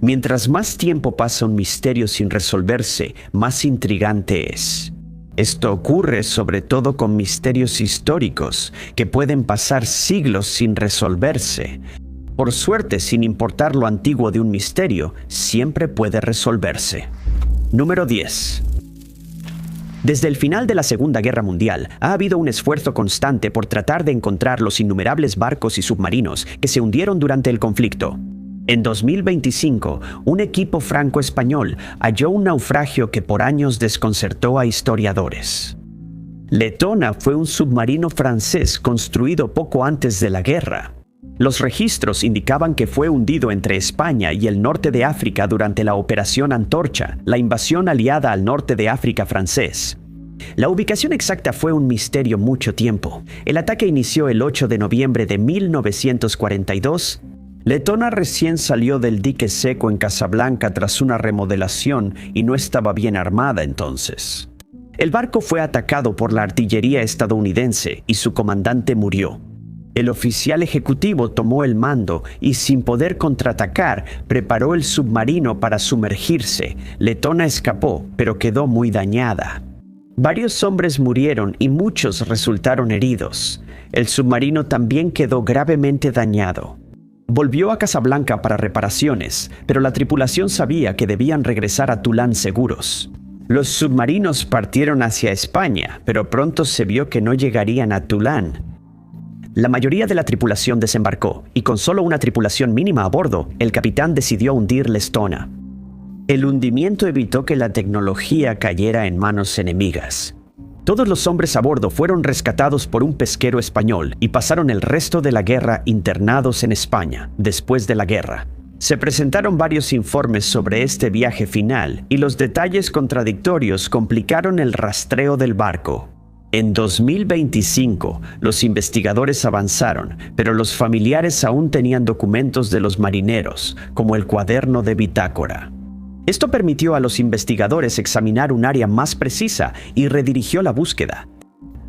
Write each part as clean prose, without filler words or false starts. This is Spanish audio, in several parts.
Mientras más tiempo pasa un misterio sin resolverse, más intrigante es. Esto ocurre sobre todo con misterios históricos, que pueden pasar siglos sin resolverse. Por suerte, sin importar lo antiguo de un misterio, siempre puede resolverse. Número 10. Desde el final de la Segunda Guerra Mundial, ha habido un esfuerzo constante por tratar de encontrar los innumerables barcos y submarinos que se hundieron durante el conflicto. En 2025, un equipo franco-español halló un naufragio que por años desconcertó a historiadores. Letona fue un submarino francés construido poco antes de la guerra. Los registros indicaban que fue hundido entre España y el norte de África durante la Operación Antorcha, la invasión aliada al norte de África francés. La ubicación exacta fue un misterio mucho tiempo. El ataque inició el 8 de noviembre de 1942. Letona recién salió del dique seco en Casablanca tras una remodelación y no estaba bien armada entonces. El barco fue atacado por la artillería estadounidense y su comandante murió. El oficial ejecutivo tomó el mando y, sin poder contraatacar, preparó el submarino para sumergirse. Letona escapó, pero quedó muy dañada. Varios hombres murieron y muchos resultaron heridos. El submarino también quedó gravemente dañado. Volvió a Casablanca para reparaciones, pero la tripulación sabía que debían regresar a Toulon seguros. Los submarinos partieron hacia España, pero pronto se vio que no llegarían a Toulon. La mayoría de la tripulación desembarcó, y con solo una tripulación mínima a bordo, el capitán decidió hundir Letona. El hundimiento evitó que la tecnología cayera en manos enemigas. Todos los hombres a bordo fueron rescatados por un pesquero español y pasaron el resto de la guerra internados en España, después de la guerra. Se presentaron varios informes sobre este viaje final, y los detalles contradictorios complicaron el rastreo del barco. En 2025, los investigadores avanzaron, pero los familiares aún tenían documentos de los marineros, como el cuaderno de bitácora. Esto permitió a los investigadores examinar un área más precisa y redirigió la búsqueda.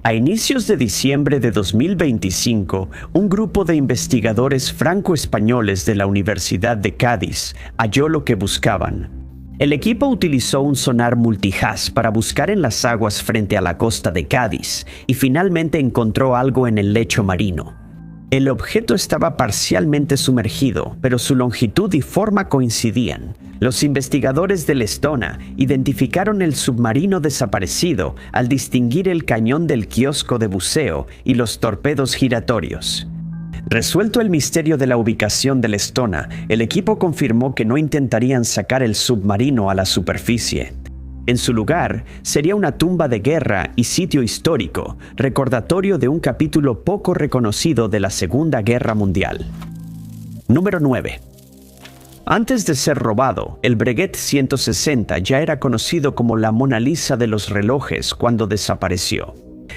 A inicios de diciembre de 2025, un grupo de investigadores franco-españoles de la Universidad de Cádiz halló lo que buscaban. El equipo utilizó un sonar multihaz para buscar en las aguas frente a la costa de Cádiz y finalmente encontró algo en el lecho marino. El objeto estaba parcialmente sumergido, pero su longitud y forma coincidían. Los investigadores de Letona identificaron el submarino desaparecido al distinguir el cañón del kiosco de buceo y los torpedos giratorios. Resuelto el misterio de la ubicación de Letona, el equipo confirmó que no intentarían sacar el submarino a la superficie. En su lugar, sería una tumba de guerra y sitio histórico, recordatorio de un capítulo poco reconocido de la Segunda Guerra Mundial. Número 9. Antes de ser robado, el Breguet 160 ya era conocido como la Mona Lisa de los relojes cuando desapareció.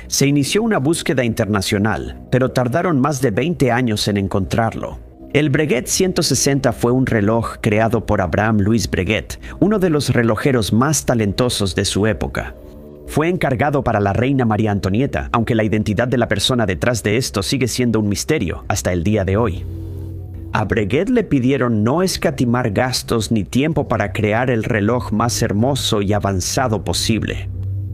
Se inició una búsqueda internacional, pero tardaron más de 20 años en encontrarlo. El Breguet 160 fue un reloj creado por Abraham Louis Breguet, uno de los relojeros más talentosos de su época. Fue encargado para la reina María Antonieta, aunque la identidad de la persona detrás de esto sigue siendo un misterio hasta el día de hoy. A Breguet le pidieron no escatimar gastos ni tiempo para crear el reloj más hermoso y avanzado posible.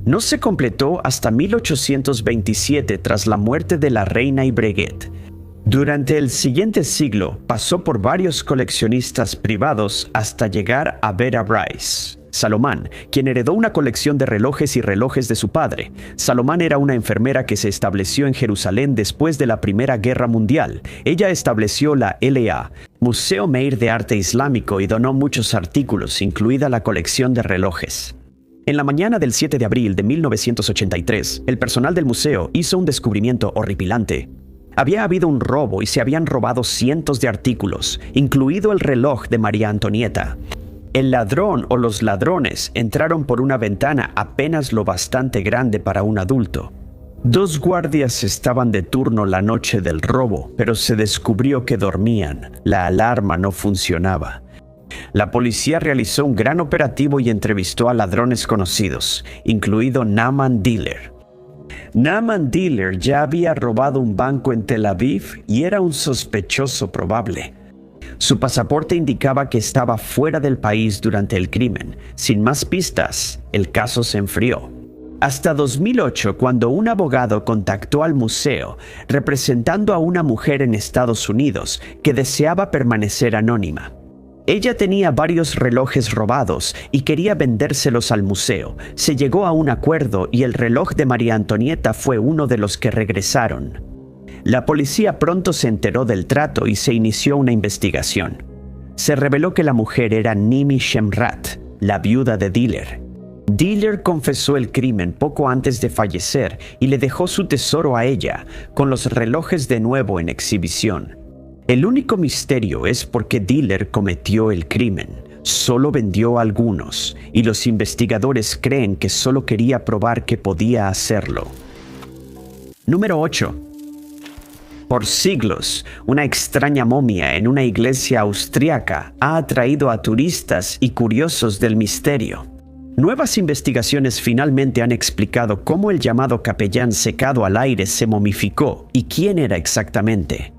No se completó hasta 1827 tras la muerte de la reina y Breguet. Durante el siguiente siglo pasó por varios coleccionistas privados hasta llegar a Vera Bryce. Salomán, quien heredó una colección de relojes y relojes de su padre. Salomán era una enfermera que se estableció en Jerusalén después de la Primera Guerra Mundial. Ella estableció la LA, Museo Meir de Arte Islámico, y donó muchos artículos, incluida la colección de relojes. En la mañana del 7 de abril de 1983, el personal del museo hizo un descubrimiento horripilante. Había habido un robo y se habían robado cientos de artículos, incluido el reloj de María Antonieta. El ladrón o los ladrones entraron por una ventana apenas lo bastante grande para un adulto. 2 guardias estaban de turno la noche del robo, pero se descubrió que dormían. La alarma no funcionaba. La policía realizó un gran operativo y entrevistó a ladrones conocidos, incluido Naaman Diller. Naaman Diller ya había robado un banco en Tel Aviv y era un sospechoso probable. Su pasaporte indicaba que estaba fuera del país durante el crimen. Sin más pistas, el caso se enfrió. Hasta 2008, cuando un abogado contactó al museo representando a una mujer en Estados Unidos que deseaba permanecer anónima. Ella tenía varios relojes robados y quería vendérselos al museo. Se llegó a un acuerdo y el reloj de María Antonieta fue uno de los que regresaron. La policía pronto se enteró del trato y se inició una investigación. Se reveló que la mujer era Nimi Shemrat, la viuda de Diller. Diller confesó el crimen poco antes de fallecer y le dejó su tesoro a ella, con los relojes de nuevo en exhibición. El único misterio es por qué Diller cometió el crimen. Solo vendió algunos, y los investigadores creen que solo quería probar que podía hacerlo. Número 8. Por siglos, una extraña momia en una iglesia austriaca ha atraído a turistas y curiosos del misterio. Nuevas investigaciones finalmente han explicado cómo el llamado capellán secado al aire se momificó y quién era exactamente.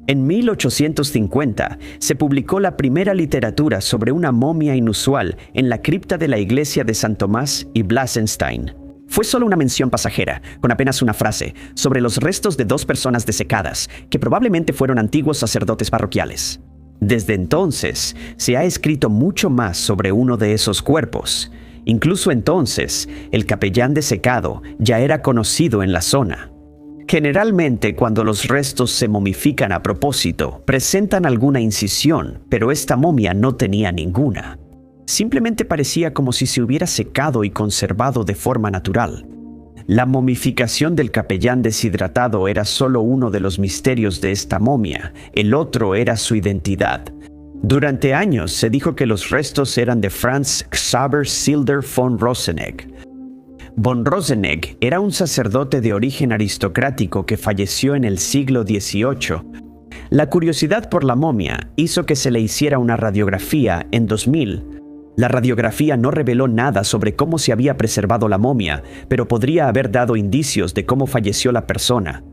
En 1850 se publicó la primera literatura sobre una momia inusual en la cripta de la iglesia de San Tomás y Blasenstein. Fue solo una mención pasajera, con apenas una frase, sobre los restos de 2 personas desecadas, que probablemente fueron antiguos sacerdotes parroquiales. Desde entonces, se ha escrito mucho más sobre uno de esos cuerpos. Incluso entonces, el capellán desecado ya era conocido en la zona. Generalmente, cuando los restos se momifican a propósito, presentan alguna incisión, pero esta momia no tenía ninguna. Simplemente parecía como si se hubiera secado y conservado de forma natural. La momificación del capellán deshidratado era solo uno de los misterios de esta momia, el otro era su identidad. Durante años se dijo que los restos eran de Franz Xaver Silder von Rosenegg. Von Rosenegg era un sacerdote de origen aristocrático que falleció en el siglo XVIII. La curiosidad por la momia hizo que se le hiciera una radiografía en 2000. La radiografía no reveló nada sobre cómo se había preservado la momia, pero podría haber dado indicios de cómo falleció la persona.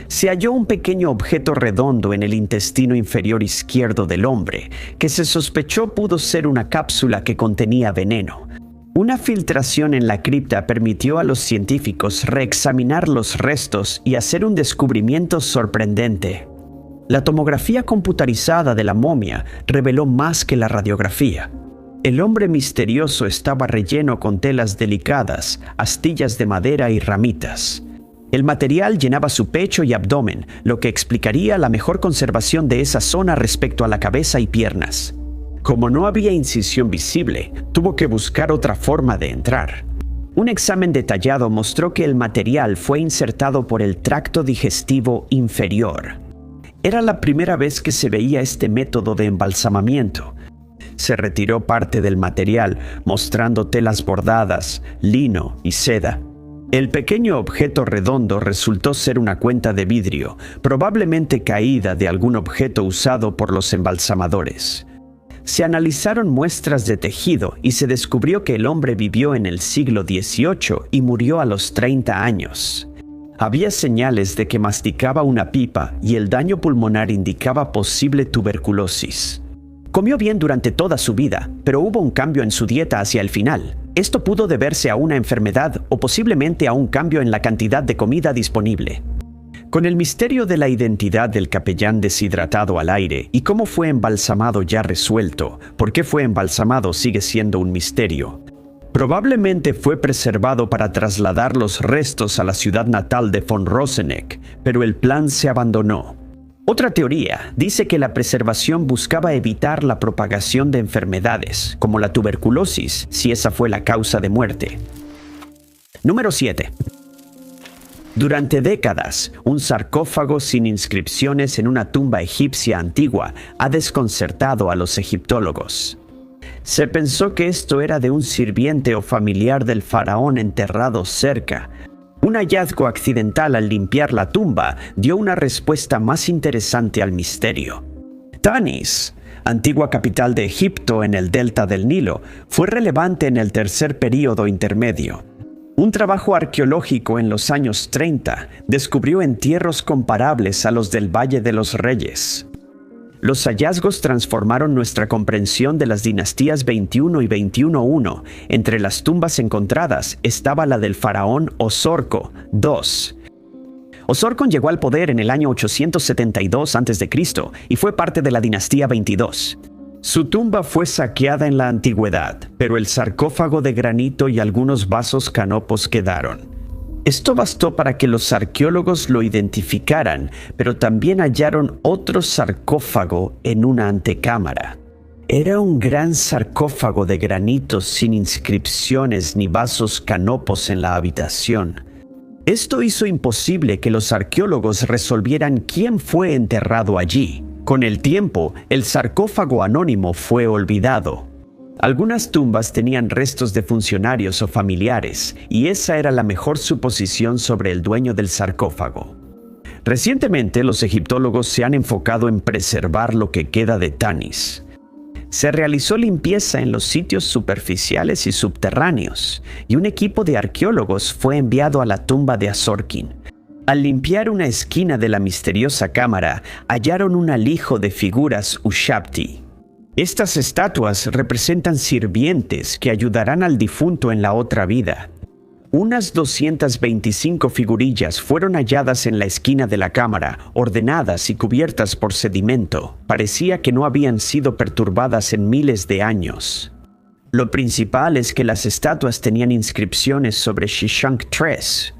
Se halló un pequeño objeto redondo en el intestino inferior izquierdo del hombre, que se sospechó pudo ser una cápsula que contenía veneno. Una filtración en la cripta permitió a los científicos reexaminar los restos y hacer un descubrimiento sorprendente. La tomografía computarizada de la momia reveló más que la radiografía. El hombre misterioso estaba relleno con telas delicadas, astillas de madera y ramitas. El material llenaba su pecho y abdomen, lo que explicaría la mejor conservación de esa zona respecto a la cabeza y piernas. Como no había incisión visible, tuvo que buscar otra forma de entrar. Un examen detallado mostró que el material fue insertado por el tracto digestivo inferior. Era la primera vez que se veía este método de embalsamamiento. Se retiró parte del material, mostrando telas bordadas, lino y seda. El pequeño objeto redondo resultó ser una cuenta de vidrio, probablemente caída de algún objeto usado por los embalsamadores. Se analizaron muestras de tejido y se descubrió que el hombre vivió en el siglo XVIII y murió a los 30 años. Había señales de que masticaba una pipa y el daño pulmonar indicaba posible tuberculosis. Comió bien durante toda su vida, pero hubo un cambio en su dieta hacia el final. Esto pudo deberse a una enfermedad o posiblemente a un cambio en la cantidad de comida disponible. Con el misterio de la identidad del capellán deshidratado al aire y cómo fue embalsamado ya resuelto, por qué fue embalsamado sigue siendo un misterio. Probablemente fue preservado para trasladar los restos a la ciudad natal de von Rosenegg, pero el plan se abandonó. Otra teoría dice que la preservación buscaba evitar la propagación de enfermedades, como la tuberculosis, si esa fue la causa de muerte. Número 7. Durante décadas, un sarcófago sin inscripciones en una tumba egipcia antigua ha desconcertado a los egiptólogos. Se pensó que esto era de un sirviente o familiar del faraón enterrado cerca. Un hallazgo accidental al limpiar la tumba dio una respuesta más interesante al misterio. Tanis, antigua capital de Egipto en el delta del Nilo, fue relevante en el tercer período intermedio. Un trabajo arqueológico en los años 30 descubrió entierros comparables a los del Valle de los Reyes. Los hallazgos transformaron nuestra comprensión de las dinastías 21 y 21-1. Entre las tumbas encontradas estaba la del faraón Osorco II. Osorkon llegó al poder en el año 872 a.C. y fue parte de la dinastía 22. Su tumba fue saqueada en la antigüedad, pero el sarcófago de granito y algunos vasos canopos quedaron. Esto bastó para que los arqueólogos lo identificaran, pero también hallaron otro sarcófago en una antecámara. Era un gran sarcófago de granito sin inscripciones ni vasos canopos en la habitación. Esto hizo imposible que los arqueólogos resolvieran quién fue enterrado allí. Con el tiempo, el sarcófago anónimo fue olvidado. Algunas tumbas tenían restos de funcionarios o familiares, y esa era la mejor suposición sobre el dueño del sarcófago. Recientemente, los egiptólogos se han enfocado en preservar lo que queda de Tanis. Se realizó limpieza en los sitios superficiales y subterráneos, y un equipo de arqueólogos fue enviado a la tumba de Asorkin. Al limpiar una esquina de la misteriosa cámara, hallaron un alijo de figuras Ushabti. Estas estatuas representan sirvientes que ayudarán al difunto en la otra vida. Unas 225 figurillas fueron halladas en la esquina de la cámara, ordenadas y cubiertas por sedimento. Parecía que no habían sido perturbadas en miles de años. Lo principal es que las estatuas tenían inscripciones sobre Shishunk III.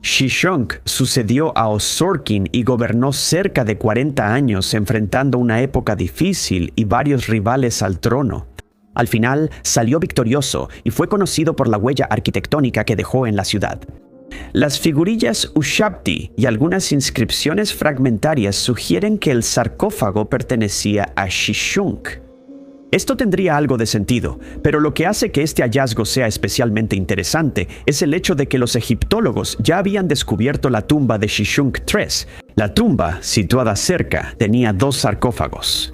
Shishunk sucedió a Osorkin y gobernó cerca de 40 años, enfrentando una época difícil y varios rivales al trono. Al final, salió victorioso y fue conocido por la huella arquitectónica que dejó en la ciudad. Las figurillas Ushabti y algunas inscripciones fragmentarias sugieren que el sarcófago pertenecía a Shishunk. Esto tendría algo de sentido, pero lo que hace que este hallazgo sea especialmente interesante es el hecho de que los egiptólogos ya habían descubierto la tumba de Shishunk III. La tumba, situada cerca, tenía 2 sarcófagos.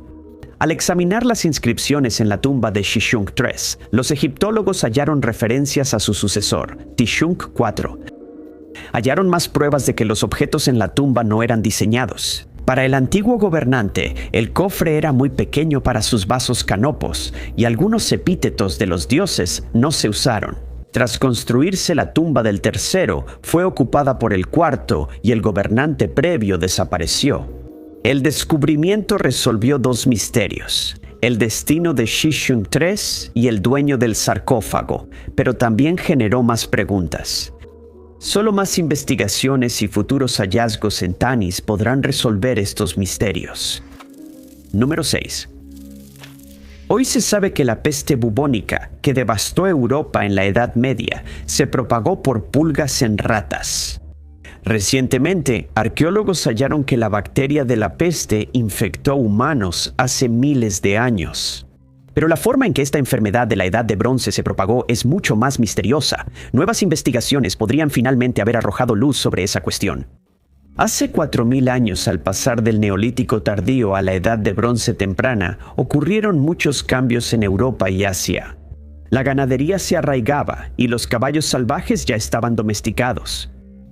Al examinar las inscripciones en la tumba de Shishunk III, los egiptólogos hallaron referencias a su sucesor, Tishunk IV. Hallaron más pruebas de que los objetos en la tumba no eran diseñados. Para el antiguo gobernante, el cofre era muy pequeño para sus vasos canopos, y algunos epítetos de los dioses no se usaron. Tras construirse la tumba del tercero, fue ocupada por el cuarto y el gobernante previo desapareció. El descubrimiento resolvió 2 misterios: el destino de Shishunk III y el dueño del sarcófago, pero también generó más preguntas. Solo más investigaciones y futuros hallazgos en Tanis podrán resolver estos misterios. Número 6. Hoy se sabe que la peste bubónica, que devastó Europa en la Edad Media, se propagó por pulgas en ratas. Recientemente, arqueólogos hallaron que la bacteria de la peste infectó humanos hace miles de años. Pero la forma en que esta enfermedad de la Edad de Bronce se propagó es mucho más misteriosa. Nuevas investigaciones podrían finalmente haber arrojado luz sobre esa cuestión. Hace 4000 años, al pasar del Neolítico tardío a la Edad de Bronce temprana, ocurrieron muchos cambios en Europa y Asia. La ganadería se arraigaba y los caballos salvajes ya estaban domesticados.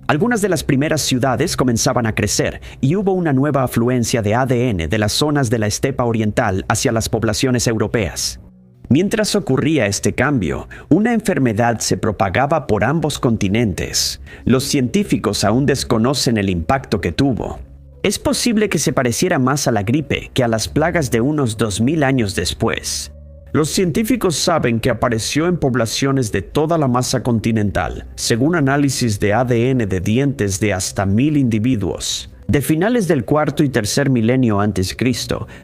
Algunas de las primeras ciudades comenzaban a crecer y hubo una nueva afluencia de ADN de las zonas de la estepa oriental hacia las poblaciones europeas. Mientras ocurría este cambio, una enfermedad se propagaba por ambos continentes. Los científicos aún desconocen el impacto que tuvo. Es posible que se pareciera más a la gripe que a las plagas de unos 2000 años después. Los científicos saben que apareció en poblaciones de toda la masa continental, según análisis de ADN de dientes de hasta 1000 individuos. De finales del cuarto y tercer milenio a.C.,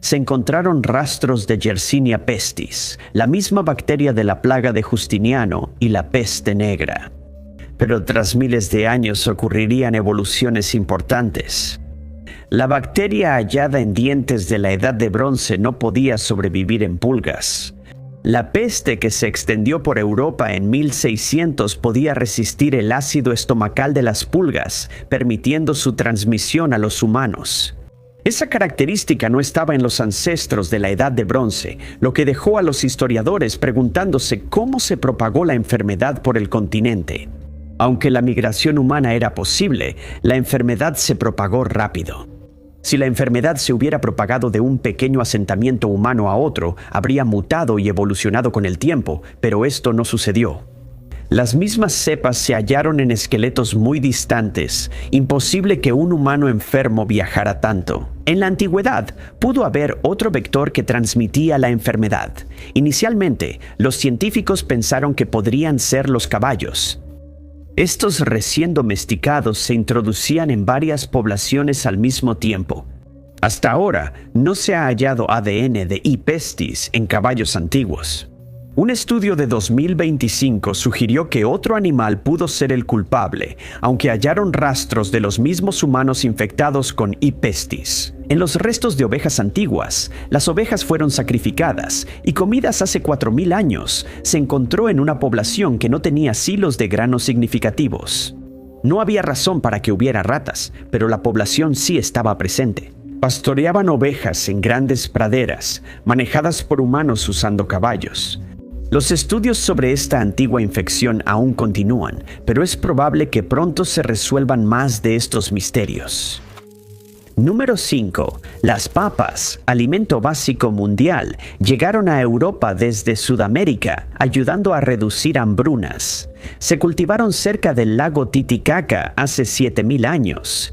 se encontraron rastros de Yersinia pestis, la misma bacteria de la plaga de Justiniano y la peste negra. Pero tras miles de años ocurrirían evoluciones importantes. La bacteria hallada en dientes de la Edad de Bronce no podía sobrevivir en pulgas. La peste que se extendió por Europa en 1600 podía resistir el ácido estomacal de las pulgas, permitiendo su transmisión a los humanos. Esa característica no estaba en los ancestros de la Edad de Bronce, lo que dejó a los historiadores preguntándose cómo se propagó la enfermedad por el continente. Aunque la migración humana era posible, la enfermedad se propagó rápido. Si la enfermedad se hubiera propagado de un pequeño asentamiento humano a otro, habría mutado y evolucionado con el tiempo, pero esto no sucedió. Las mismas cepas se hallaron en esqueletos muy distantes. Imposible que un humano enfermo viajara tanto. En la antigüedad, pudo haber otro vector que transmitía la enfermedad. Inicialmente, los científicos pensaron que podrían ser los caballos. Estos recién domesticados se introducían en varias poblaciones al mismo tiempo. Hasta ahora, no se ha hallado ADN de E. pestis en caballos antiguos. Un estudio de 2025 sugirió que otro animal pudo ser el culpable, aunque hallaron rastros de los mismos humanos infectados con E. pestis. En los restos de ovejas antiguas, las ovejas fueron sacrificadas y comidas hace 4000 años, se encontró en una población que no tenía silos de granos significativos. No había razón para que hubiera ratas, pero la población sí estaba presente. Pastoreaban ovejas en grandes praderas, manejadas por humanos usando caballos. Los estudios sobre esta antigua infección aún continúan, pero es probable que pronto se resuelvan más de estos misterios. Número 5. Las papas, alimento básico mundial, llegaron a Europa desde Sudamérica, ayudando a reducir hambrunas. Se cultivaron cerca del lago Titicaca hace 7000 años.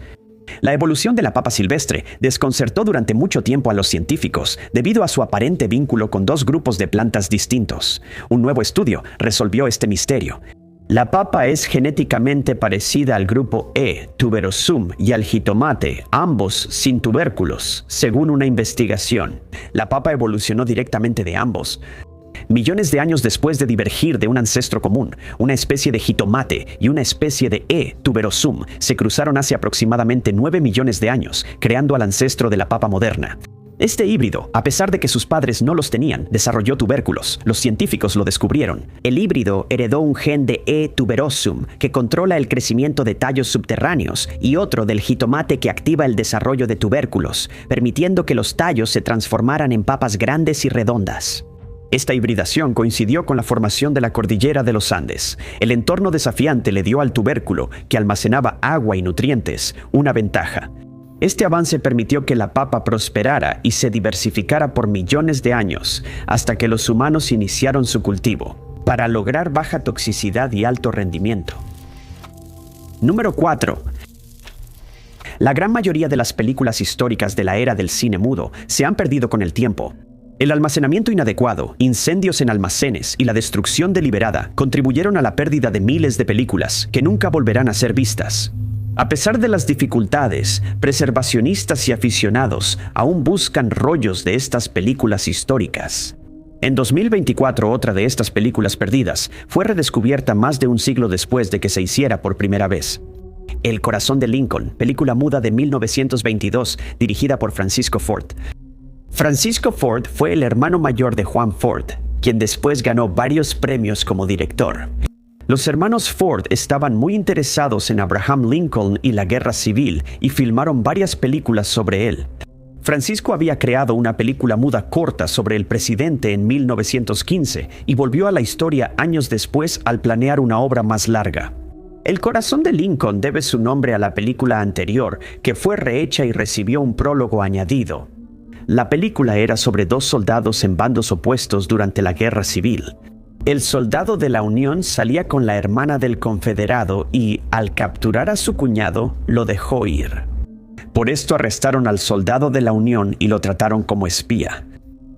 La evolución de la papa silvestre desconcertó durante mucho tiempo a los científicos debido a su aparente vínculo con dos grupos de plantas distintos. Un nuevo estudio resolvió este misterio. La papa es genéticamente parecida al grupo E, Tuberosum, y al jitomate, ambos sin tubérculos, según una investigación. La papa evolucionó directamente de ambos. Millones de años después de divergir de un ancestro común, una especie de jitomate y una especie de E. tuberosum se cruzaron hace aproximadamente 9 millones de años, creando al ancestro de la papa moderna. Este híbrido, a pesar de que sus padres no los tenían, desarrolló tubérculos. Los científicos lo descubrieron. El híbrido heredó un gen de E. tuberosum que controla el crecimiento de tallos subterráneos y otro del jitomate que activa el desarrollo de tubérculos, permitiendo que los tallos se transformaran en papas grandes y redondas. Esta hibridación coincidió con la formación de la cordillera de los Andes. El entorno desafiante le dio al tubérculo, que almacenaba agua y nutrientes, una ventaja. Este avance permitió que la papa prosperara y se diversificara por millones de años, hasta que los humanos iniciaron su cultivo, para lograr baja toxicidad y alto rendimiento. Número 4. La gran mayoría de las películas históricas de la era del cine mudo se han perdido con el tiempo. El almacenamiento inadecuado, incendios en almacenes y la destrucción deliberada contribuyeron a la pérdida de miles de películas que nunca volverán a ser vistas. A pesar de las dificultades, preservacionistas y aficionados aún buscan rollos de estas películas históricas. En 2024, otra de estas películas perdidas fue redescubierta más de un siglo después de que se hiciera por primera vez. El corazón de Lincoln, película muda de 1922, dirigida por Francisco Ford. Francisco Ford fue el hermano mayor de Juan Ford, quien después ganó varios premios como director. Los hermanos Ford estaban muy interesados en Abraham Lincoln y la Guerra Civil y filmaron varias películas sobre él. Francisco había creado una película muda corta sobre el presidente en 1915 y volvió a la historia años después al planear una obra más larga. El corazón de Lincoln debe su nombre a la película anterior, que fue rehecha y recibió un prólogo añadido. La película era sobre dos soldados en bandos opuestos durante la Guerra Civil. El soldado de la Unión salía con la hermana del confederado y, al capturar a su cuñado, lo dejó ir. Por esto arrestaron al soldado de la Unión y lo trataron como espía.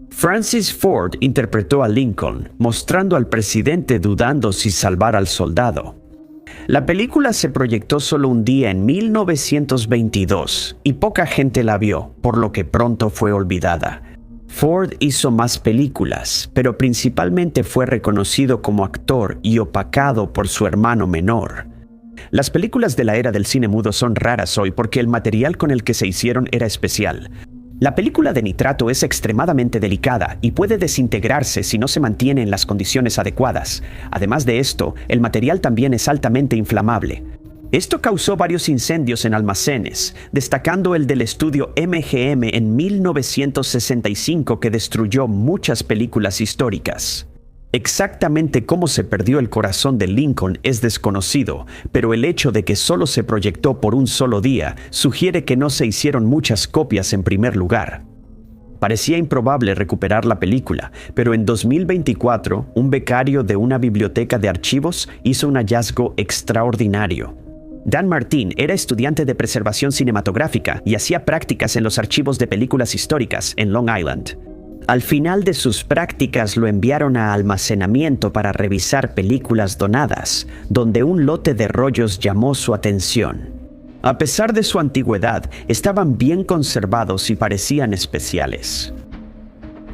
Francis Ford interpretó a Lincoln, mostrando al presidente dudando si salvar al soldado. La película se proyectó solo un día en 1922 y poca gente la vio, por lo que pronto fue olvidada. Ford hizo más películas, pero principalmente fue reconocido como actor y opacado por su hermano menor. Las películas de la era del cine mudo son raras hoy porque el material con el que se hicieron era especial. La película de nitrato es extremadamente delicada y puede desintegrarse si no se mantiene en las condiciones adecuadas. Además de esto, el material también es altamente inflamable. Esto causó varios incendios en almacenes, destacando el del estudio MGM en 1965 que destruyó muchas películas históricas. Exactamente cómo se perdió el corazón de Lincoln es desconocido, pero el hecho de que solo se proyectó por un solo día sugiere que no se hicieron muchas copias en primer lugar. Parecía improbable recuperar la película, pero en 2024, un becario de una biblioteca de archivos hizo un hallazgo extraordinario. Dan Martin era estudiante de preservación cinematográfica y hacía prácticas en los archivos de películas históricas en Long Island. Al final de sus prácticas lo enviaron a almacenamiento para revisar películas donadas, donde un lote de rollos llamó su atención. A pesar de su antigüedad, estaban bien conservados y parecían especiales.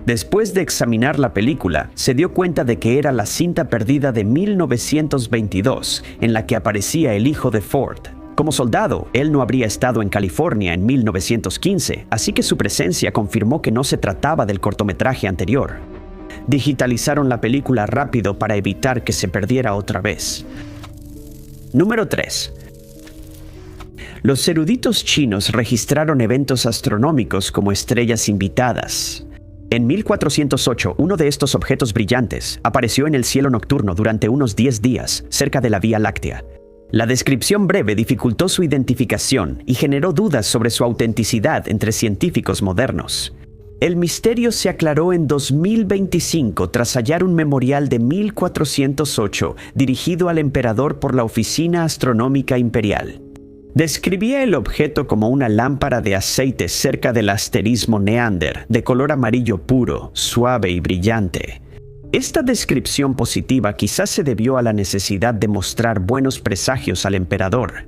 Después de examinar la película, se dio cuenta de que era la cinta perdida de 1922, en la que aparecía el hijo de Ford. Como soldado, él no habría estado en California en 1915, así que su presencia confirmó que no se trataba del cortometraje anterior. Digitalizaron la película rápido para evitar que se perdiera otra vez. Número 3. Los eruditos chinos registraron eventos astronómicos como estrellas invitadas. En 1408, uno de estos objetos brillantes apareció en el cielo nocturno durante unos 10 días, cerca de la Vía Láctea. La descripción breve dificultó su identificación y generó dudas sobre su autenticidad entre científicos modernos. El misterio se aclaró en 2025 tras hallar un memorial de 1408 dirigido al emperador por la Oficina Astronómica Imperial. Describía el objeto como una lámpara de aceite cerca del asterismo Neander, de color amarillo puro, suave y brillante. Esta descripción positiva quizás se debió a la necesidad de mostrar buenos presagios al emperador.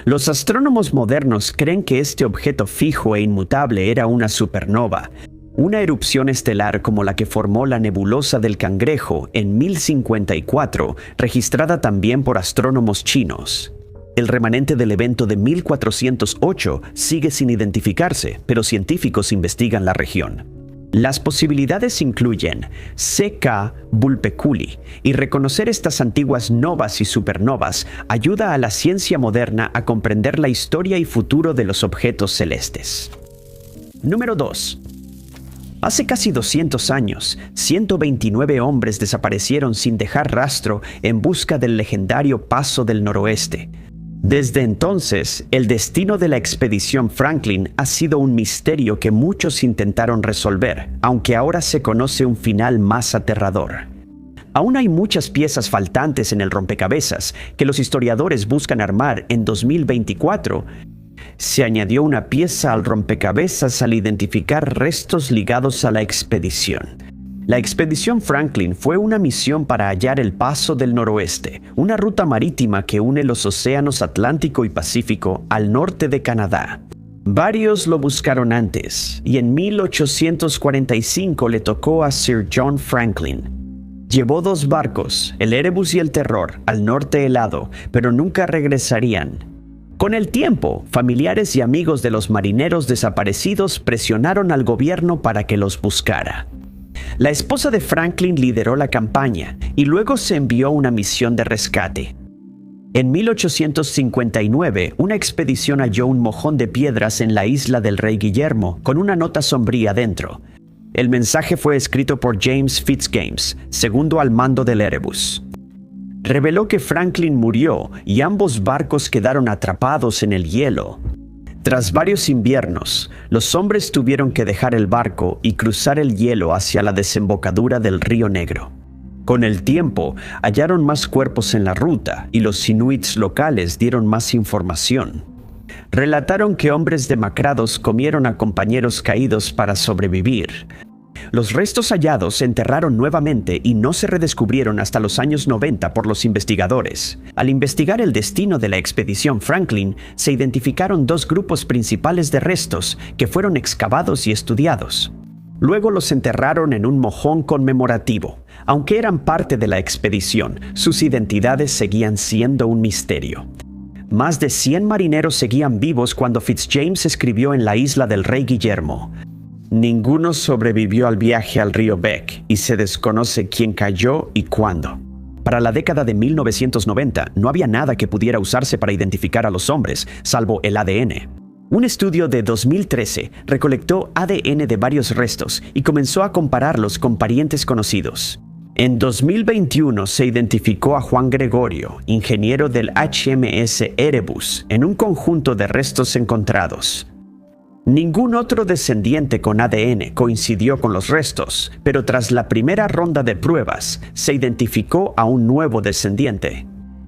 Los astrónomos modernos creen que este objeto fijo e inmutable era una supernova, una erupción estelar como la que formó la nebulosa del Cangrejo en 1054, registrada también por astrónomos chinos. El remanente del evento de 1408 sigue sin identificarse, pero científicos investigan la región. Las posibilidades incluyen CK Vulpeculi, y reconocer estas antiguas novas y supernovas ayuda a la ciencia moderna a comprender la historia y futuro de los objetos celestes. Número 2. Hace casi 200 años, 129 hombres desaparecieron sin dejar rastro en busca del legendario Paso del Noroeste. Desde entonces, el destino de la expedición Franklin ha sido un misterio que muchos intentaron resolver, aunque ahora se conoce un final más aterrador. Aún hay muchas piezas faltantes en el rompecabezas que los historiadores buscan armar en 2024. Se añadió una pieza al rompecabezas al identificar restos ligados a la expedición. La expedición Franklin fue una misión para hallar el Paso del Noroeste, una ruta marítima que une los océanos Atlántico y Pacífico al norte de Canadá. Varios lo buscaron antes, y en 1845 le tocó a Sir John Franklin. Llevó 2 barcos, el Erebus y el Terror, al norte helado, pero nunca regresarían. Con el tiempo, familiares y amigos de los marineros desaparecidos presionaron al gobierno para que los buscara. La esposa de Franklin lideró la campaña y luego se envió una misión de rescate. En 1859, una expedición halló un mojón de piedras en la isla del Rey Guillermo con una nota sombría dentro. El mensaje fue escrito por James Fitzjames, segundo al mando del Erebus. Reveló que Franklin murió y ambos barcos quedaron atrapados en el hielo. Tras varios inviernos, los hombres tuvieron que dejar el barco y cruzar el hielo hacia la desembocadura del Río Negro. Con el tiempo, hallaron más cuerpos en la ruta y los inuits locales dieron más información. Relataron que hombres demacrados comieron a compañeros caídos para sobrevivir. Los restos hallados se enterraron nuevamente y no se redescubrieron hasta los años 90 por los investigadores. Al investigar el destino de la expedición Franklin, se identificaron 2 grupos principales de restos que fueron excavados y estudiados. Luego los enterraron en un mojón conmemorativo. Aunque eran parte de la expedición, sus identidades seguían siendo un misterio. Más de 100 marineros seguían vivos cuando Fitzjames escribió en la isla del Rey Guillermo. Ninguno sobrevivió al viaje al río Beck y se desconoce quién cayó y cuándo. Para la década de 1990 no había nada que pudiera usarse para identificar a los hombres, salvo el ADN. Un estudio de 2013 recolectó ADN de varios restos y comenzó a compararlos con parientes conocidos. En 2021 se identificó a Juan Gregorio, ingeniero del HMS Erebus, en un conjunto de restos encontrados. Ningún otro descendiente con ADN coincidió con los restos, pero tras la primera ronda de pruebas, se identificó a un nuevo descendiente.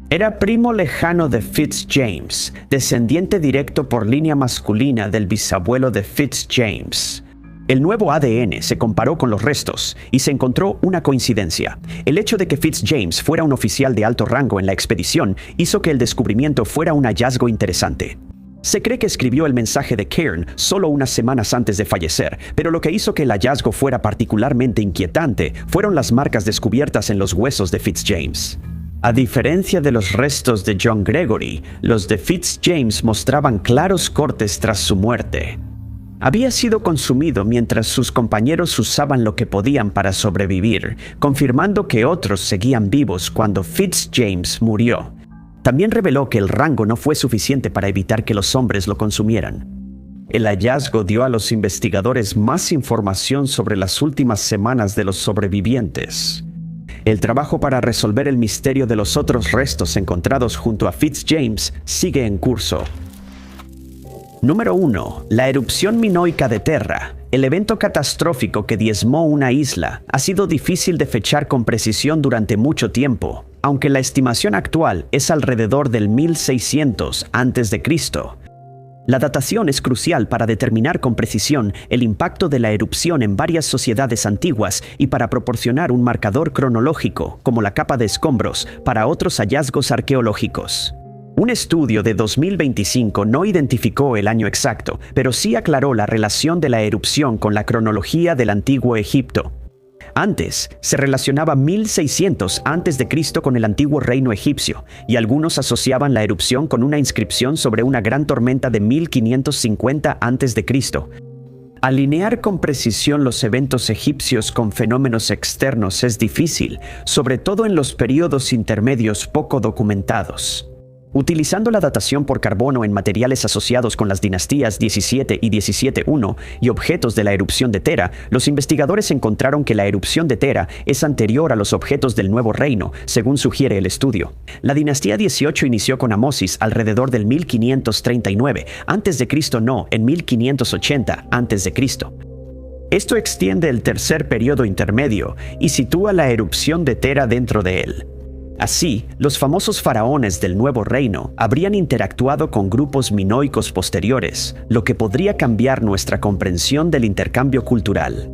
Era primo lejano de Fitzjames, descendiente directo por línea masculina del bisabuelo de Fitzjames. El nuevo ADN se comparó con los restos y se encontró una coincidencia. El hecho de que Fitzjames fuera un oficial de alto rango en la expedición hizo que el descubrimiento fuera un hallazgo interesante. Se cree que escribió el mensaje de Cairn solo unas semanas antes de fallecer, pero lo que hizo que el hallazgo fuera particularmente inquietante fueron las marcas descubiertas en los huesos de Fitzjames. A diferencia de los restos de John Gregory, los de Fitzjames mostraban claros cortes tras su muerte. Había sido consumido mientras sus compañeros usaban lo que podían para sobrevivir, confirmando que otros seguían vivos cuando Fitzjames murió. También reveló que el rango no fue suficiente para evitar que los hombres lo consumieran. El hallazgo dio a los investigadores más información sobre las últimas semanas de los sobrevivientes. El trabajo para resolver el misterio de los otros restos encontrados junto a Fitzjames sigue en curso. Número 1. La erupción minoica de Terra. El evento catastrófico que diezmó una isla ha sido difícil de fechar con precisión durante mucho tiempo, aunque la estimación actual es alrededor del 1600 a.C. La datación es crucial para determinar con precisión el impacto de la erupción en varias sociedades antiguas y para proporcionar un marcador cronológico, como la capa de escombros, para otros hallazgos arqueológicos. Un estudio de 2025 no identificó el año exacto, pero sí aclaró la relación de la erupción con la cronología del Antiguo Egipto. Antes, se relacionaba 1600 a.C. con el antiguo reino egipcio, y algunos asociaban la erupción con una inscripción sobre una gran tormenta de 1550 a.C. Alinear con precisión los eventos egipcios con fenómenos externos es difícil, sobre todo en los períodos intermedios poco documentados. Utilizando la datación por carbono en materiales asociados con las dinastías 17 y 17-1 y objetos de la erupción de Tera, los investigadores encontraron que la erupción de Tera es anterior a los objetos del Nuevo Reino, según sugiere el estudio. La dinastía 18 inició con Amosis alrededor del 1539, a.C. no, en 1580 a.C. Esto extiende el tercer periodo intermedio y sitúa la erupción de Tera dentro de él. Así, los famosos faraones del Nuevo Reino habrían interactuado con grupos minoicos posteriores, lo que podría cambiar nuestra comprensión del intercambio cultural.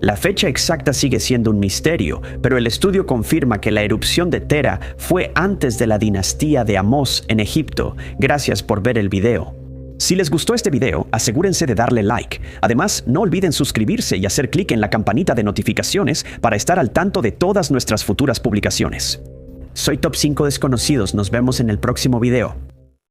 La fecha exacta sigue siendo un misterio, pero el estudio confirma que la erupción de Tera fue antes de la dinastía de Amos en Egipto. Gracias por ver el video. Si les gustó este video, asegúrense de darle like. Además, no olviden suscribirse y hacer clic en la campanita de notificaciones para estar al tanto de todas nuestras futuras publicaciones. Soy Top 5 Desconocidos, nos vemos en el próximo video.